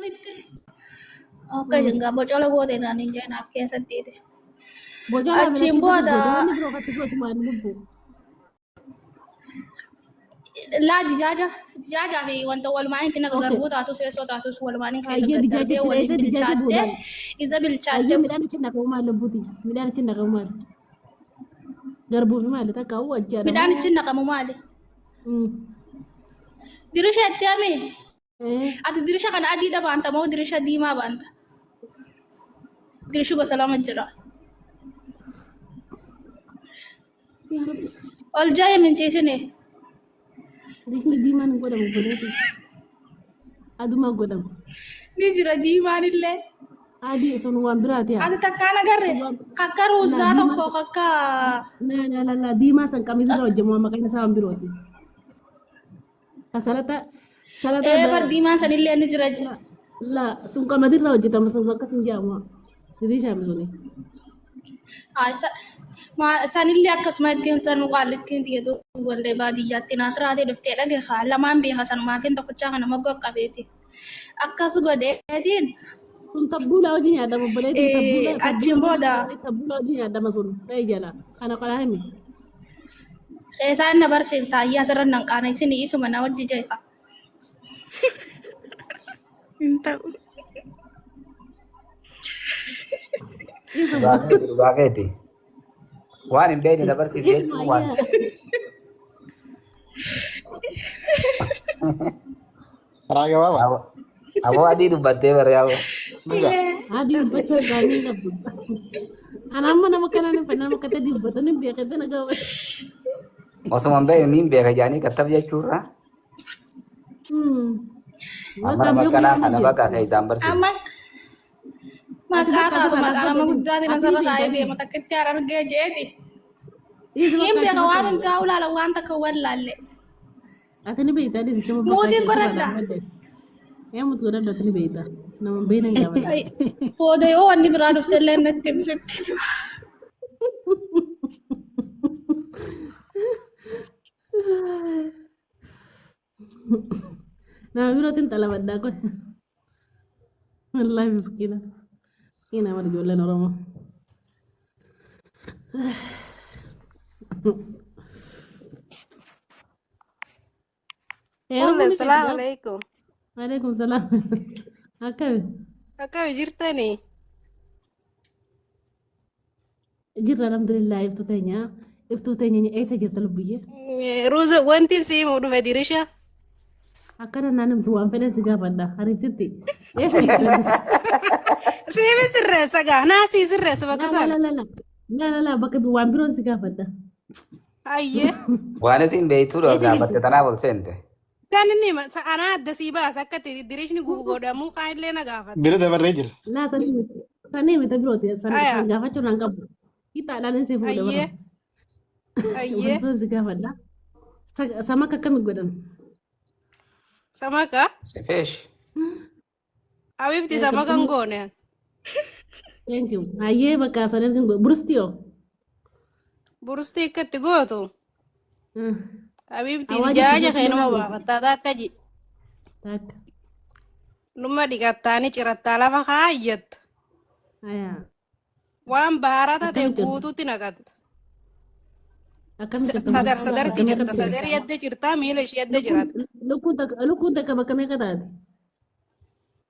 itti. Oke enggak bocor gue deh nani jangan aku sedih. Bocala Achiin booda wanni biroo irratti gootu maal lubbu. laa dijaaja fi wanta walumaan itti naga garbuu taatu seesoo taatus walumaan keessa Ayyee dijaaja gaddarbee waliin dijaaja bilchaatte boodaan. isa bilchaatte Ayyee midhaan achi naqamu maal lubbuti. Midhaan achi naqamu maal. Garbuu fi maali takka hawwa ajjaadha. midhaan itti naqamu maali? Dirisha itti hame ati dirisha kana adiidha baanta moo dirisha diimaa baanta? Dirishi gosa lama jira. Ol jahe minchiisine. Dirishni diimaan hin godhamu godheeti. Adumaa godhamu. Ni jira diimaan illee. Adii sun waan biraati haa. Ati takkaan agarre akka ruuzaa tokko akka. La diimaa san qamisirra hojjetamu maqaan isaa waan birooti. Salata bar diimaan san illee ni jira jira. La sun qamadirra hojjetama sun akkas hin jedhamu. Dirishaan suni. Sanillee akkasuma ittiin san qaallattiin tiyatu wallee baadiyyaatti naaf raatee dhuftee dhage haa lamaan beeka sanumaafin tokkochaa kana moggaa qabeeti. Akkas godheetiin. Sun tabbuulaa hojii nyaadama obboleetiin achiin booda tabbuulaa hojii nyaadama sun ta'e jala kana qalaa himi. Isaan na barsiifta ayyaa asirran nan qaana isin isuma na hojii jeeqa. Hin ta'u. Baaketi. Waan hin beekne dabarsiif jechuun waan. Raga baba. Aboo adii dubbattee bara yaa'u. Adii dubbachuu gaarii qabdu. Anamma nama kana nama kata dubbatu ni beekate na gawa. Osuma hin beekne niin beeka jaanii kattab jechuudha. Amma nama kanaa kana bakka akka isaan barsiisu. Maqaa nama guddaatiin asirra kaa'ee deema takkitti argee jeeti. Hin beeka waan hundaa ulaala waan takka wallaalle. Ati ni beektaa dhiisicha mabbaa. Mootiin godhadha. Yaa mutu godhadha ati ni beektaa. Nama beekan gaafata. Booda yoo wanni biraa dhufte illee natti himsitti. Nama birootiin xalabaddaa kun. Wallaahi miskiina. Miskiina mara ijoolleen Oromoo. Assalamualaikum. Waalaikumsalam. Akkami? Akkami jirtanii? Jirra alhamdulillah iftuu teenya eessa jirta lubbiyye? Ruuza wanti siimuu dhufe dirisha. Akkana naannamtu waan fedhan si gaafadha. Ariiftitti. Eessa jirta? Siimi sirreessa gaa naasii sirreessa bakka sana. La bakka waan biroon si gaafadha. Ayyee. Waan isin beektuudha gaafatte tanaaf ol seente. Sanni anaa adda sii baasa akka dirishni godhamu kaanillee na gaafata. Bira dabarree jira. La sanii mita birooti. Sanii gaafachuu naan qabu. Hitaadhaan si fuudha bara. Ayyee. Waan biroon si gaafadha. Samaka akkamii godhan? Samaka? Sifeesh. Abibti samaka hin goone. Thank you. Ayyee bakka sanin kan burustiyoo. Burustii akkatti gootu. Abibti jaaja keenuma baafattaa takka ji. Takka. Numa dhiqattaani cirattaa lafa kaayyattu. Ayaa. Waan baharata ta'e guutuutti naqatta. Sadarti jirta sadari yadda jirta miila ishee yadda jiratta. Lukkuun takka bakka meeqa taate?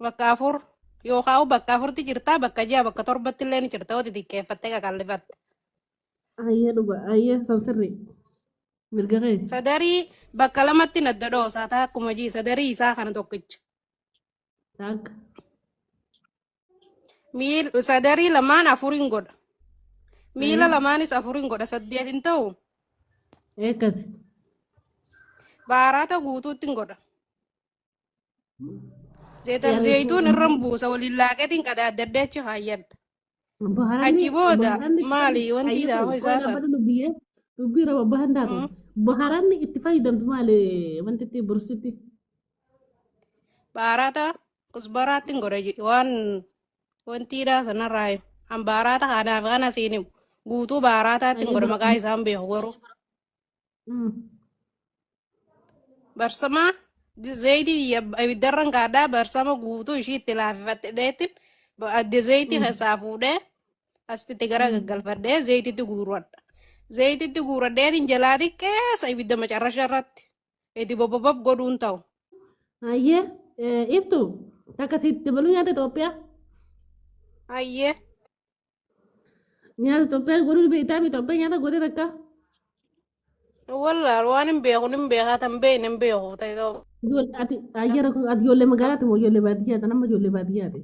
Bakka afur yookaan bakka afurti jirta bakka ja'a bakka torbatti illee ni jirta oti xiqqeeffattee qaqallifatte. Ayyee dhuga ayyee san sirrii. Mirga keeti. Sadarii bakka lamatti nadda dhoosaa ta'a akkuma jii sadarii isaa kana tokkicha. Takka. Sadarii lamaan afuriin godha. Miila lamaanis afuriin godha saddeetin ta'u. Eekkasi. Baaraata guutuutti godha. Zeytuun irraan buusa waliin laaqetiin qadaaddaddee achi haayyadda. Achi booda maali wanti daawa isaa sana. Dubbii raba bahan taatu. Baharanni itti fayyadamtu maali wanti itti bursitti? Baaraata kusbaraatti godha waan wanti dhaa sanarraa an baaraata kanaaf kana siinimu guutuu baaraataatti godha maqaa isaan beeku garuu. Barsamaa zayitii ibiddarran kaadhaa barsama guutuu ishii itti laafifadhe dheetin adde zayitii keessaa fuudhee asitti gara gaggalfadhee zayititti guurradha. Zayititti guurradheetiin jalaa xiqqeessa ibidda macarrasha irratti itti bobbobbob godhuun ta'u. Ayyee iftu akkasitti baluu nyaata Itoophiyaa. Ayyee. Nyaata Itoophiyaa godhuu beektaa Itoophiyaa nyaata godhe takka. Wallaal waan hin beekaa tan beekne hin beeku ta'e ta'u. Ati ijoollee magaalaati moo ijoollee baadiyyaati? Nama ijoollee baadiyyaati.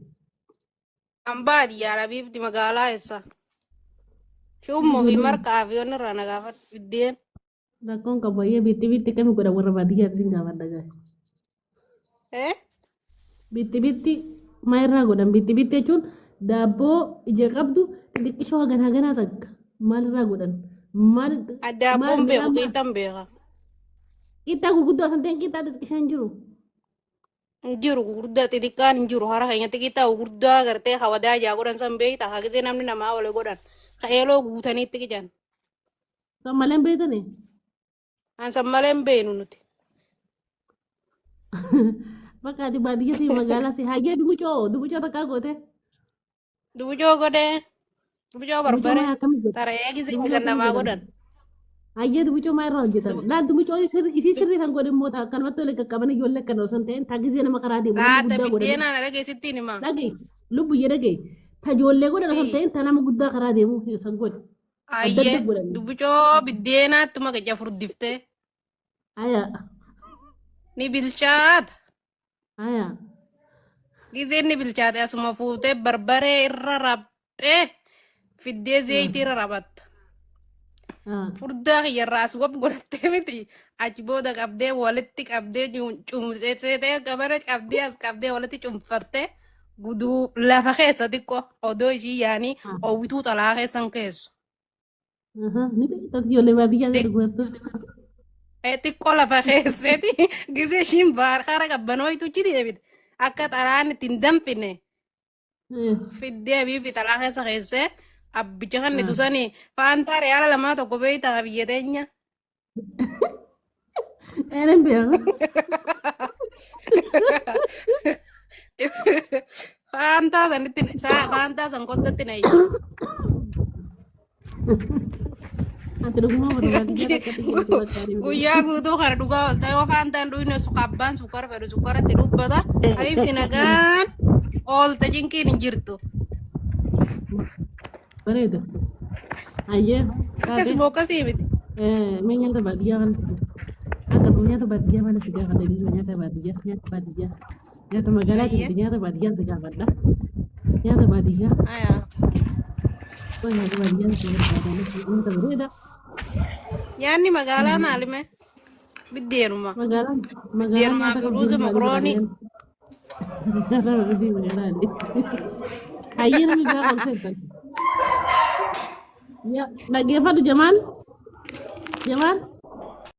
An baadiyyaadha biifti magaalaa eessa? Shummoo fi marqaa fi onnirraa na gaafadhu biddeen. Rakkoon qabu ayyee bitti kami godha warra baadiyyaati sin gaafadha gahe. Bitti maayirraa godhan bitti jechuun daabboo ija qabdu xixiqqishoo haganaa takka maalirraa godhan? Daabboon beeku xiixan beeka. Qixxaa gurguddoo san ta'een qixxaa xixiqqishaa hin jiru. Hin jiru gurguddaa xixiqqaan hin jiru hara keenyatti qixxaa gurguddaa gartee hawadaa ijaa godhan san beekta haa gisee namni namaa wale godhan ka'eeloo guutaniitti qican. San malee hin beektanii? An san malee hin beeknu nuti. Bakka ati baadiyyaa si magaalaa si hayyee dubucoo takkaa goote. Dubucoo godhee dubucoo barbare taree gisee kan namaa godhan. Hayyee dubucoo maayirraa hojjetame. Laal dubucoo isii sirrii san godhe immoo akkanumatti waliin qaqqaban ijoollee akkana osoo hin ta'in taagizee nama karaa deemu. Laata biddeenaan dhageessittiin himaa. Dhagee lubbuyyee dhagee tajoollee godhan osoo hin ta'in ta nama guddaa karaa deemu san godhe. Ayyee dubucoo biddeenaatti maqacha furdiftee. Ayaa. Ni bilchaata. Ayaa. Giseen ni bilchaate asuma fuutee barbaree irra rabxee fiddee zayitii irra rabatta. Furdaa kiyyarraa as wab godhattee miti achi booda qabdee walitti qabdee cumseetee gabara qabdee as qabdee walitti cumfattee guduu lafa keessa xiqqoo odoo ishii yaanii oowwituu xalaa keessan keessu. Ni beektaa ijoollee baadiyyaa gurgurattu. Xiqqoo lafa keessatti gisee ishiin baara qabbanooyitu achi deebite akka xalaan ittiin danfine fiddee biifi xalaa keessa keessee abbicha kan nitu sanii faantaa reyaala lamaa tokko beeytaa biyya teenya. Eren beeku. Faantaa san kottatti na iyya. Ati dhuguma barbaadiyyaa guyyaa guutuu kana dhugaa ol ta'ee faantaan dhuyne abbaan sukkara fedhu sukkaratti dubbata ayibti nagaan oolte jinkiin hin jirtu. Bareeda. Ayyee. Akkasii moo akkasii miti. Mee nyaata baadiyyaa kan akkasuma nyaata baadiyyaa mana si gaafadha iyyuu nyaata baadiyyaa nyaata magaalaa jirti nyaata baadiyyaa si gaafadha nyaata baadiyyaa. Nyaata baadiyyaa si gaafadha nyaata bareeda. Nyaanni magaalaa maalime? Biddeenuma. Magaalaa fi ruuza mokroonii. Ayyee namni biraa ol seetan. Dhaggeeffadhu Jamaal.